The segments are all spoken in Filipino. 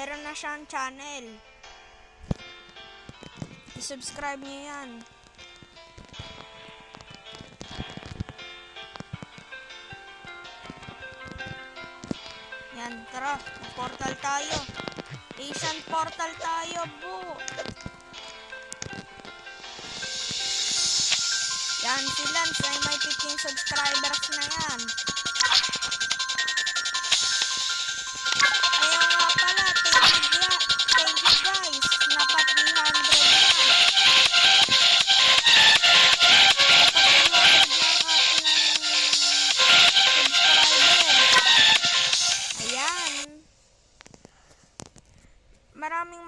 meron na siyang channel. I-subscribe niyo yan. Yan, tara, portal tayo. Asian portal tayo, bu. Yan, si Lance ay may 15 subscribers na yan. Ayun nga pala, thank you guys. Napa 300 na.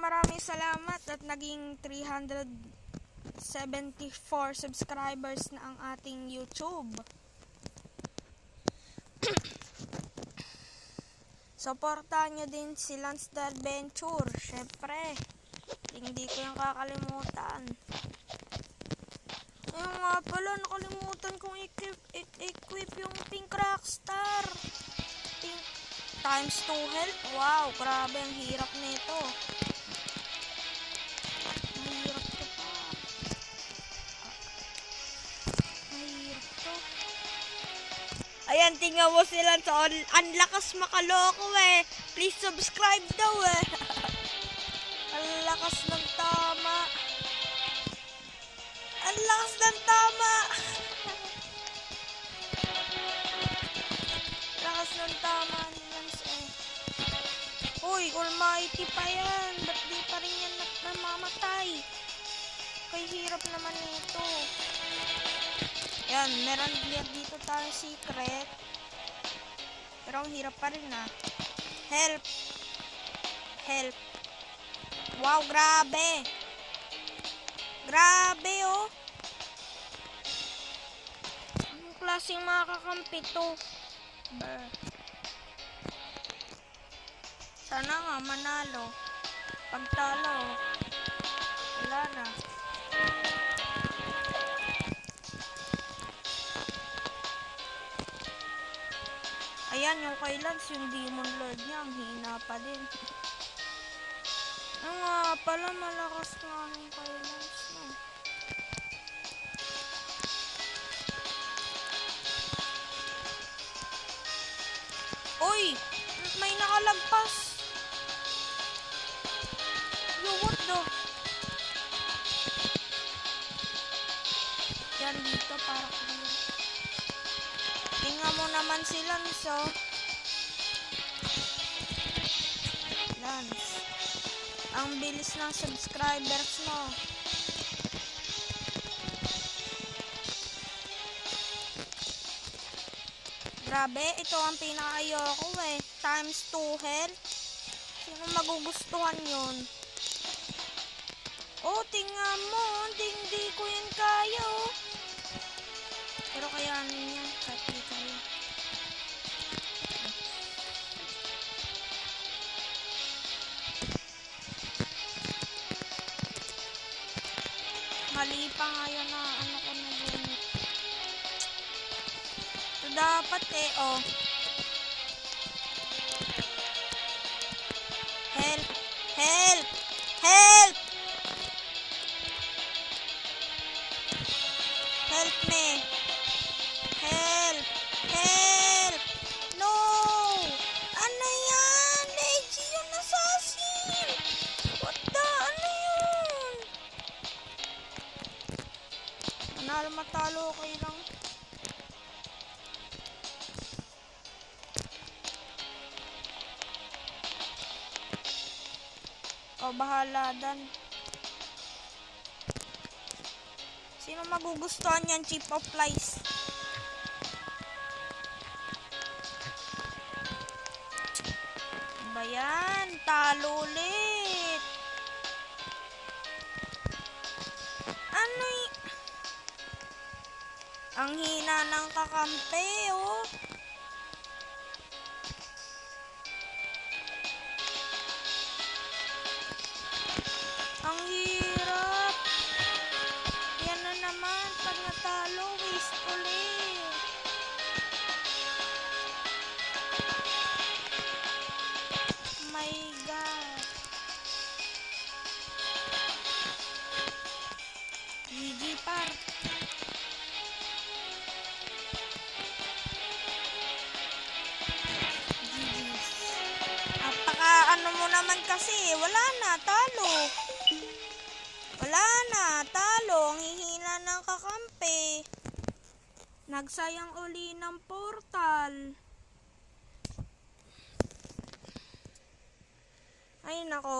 Maraming salamat at naging 374 subscribers na ang ating YouTube. Supportahan nyo din si Lance the Adventure. Syempre, hindi ko yung kakalimutan. Ayun nga pala, nakalimutan kong equip yung Pink Rockstar. Pink times 2 health. Wow, grabe ang hirap nito. Mahirap to pa. Mahirap to. Ayan, tingnan mo sila sa ang lakas makaloko eh. Please subscribe daw eh. Ang lakas ng tama. Ang lakas ng tama. Lakas ng tama ni Lance eh. Uy, almighty pa yan. Ba't di pa rin yan namamatay? Kaya hirap naman ito. Yan, meron dito tayo secret. Pero ang hirap pa rin ah. Help. Help. Wow, grabe. Grabe oh. Anong klaseng mga kakampi to? Sana nga manalo. Pagtalo, wala na. Ayan, yung kay Lance, yung Demon Lord niya, ang hina pa din. Ang nga pala, malakas nga yung kay Lance. No? Uy! May nakalagpas! Yo, what the? Yan dito, para kung tingnan mo naman si Lance, oh. Lance. Ang bilis ng subscribers mo. Grabe, ito ang pinaka-ayoko eh. Times 2 health. Sino magugustuhan yun? Oh, tingnan mo. Hindi ko yan kaya, oh. Pero kayanin yan. Kahit di kaya. Mali pa nga yun na ano ko na gamit. Ito dapat eh, oh. Help! Help! Help! Help me! Help! Help! No! Ano yan? Neji yung assassin! What the? Ano yun? Manalo matalo okay lang. O, bahala dan. Sino magugustuhan yan? Chief of Flies. Ba yan? Talo ulit. Ano y... Ang hina ng kakampi, oh. Ang hirap. Yan na naman. Pag natalo, waste ulit. My God. naman kasi. Wala na, talo. Wala na, talo. Ang hihina ng kakampi. Nagsayang uli ng portal. Ay, nako.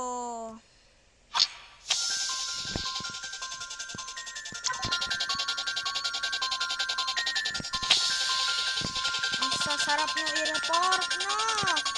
Ang sasarap nyo i-report na.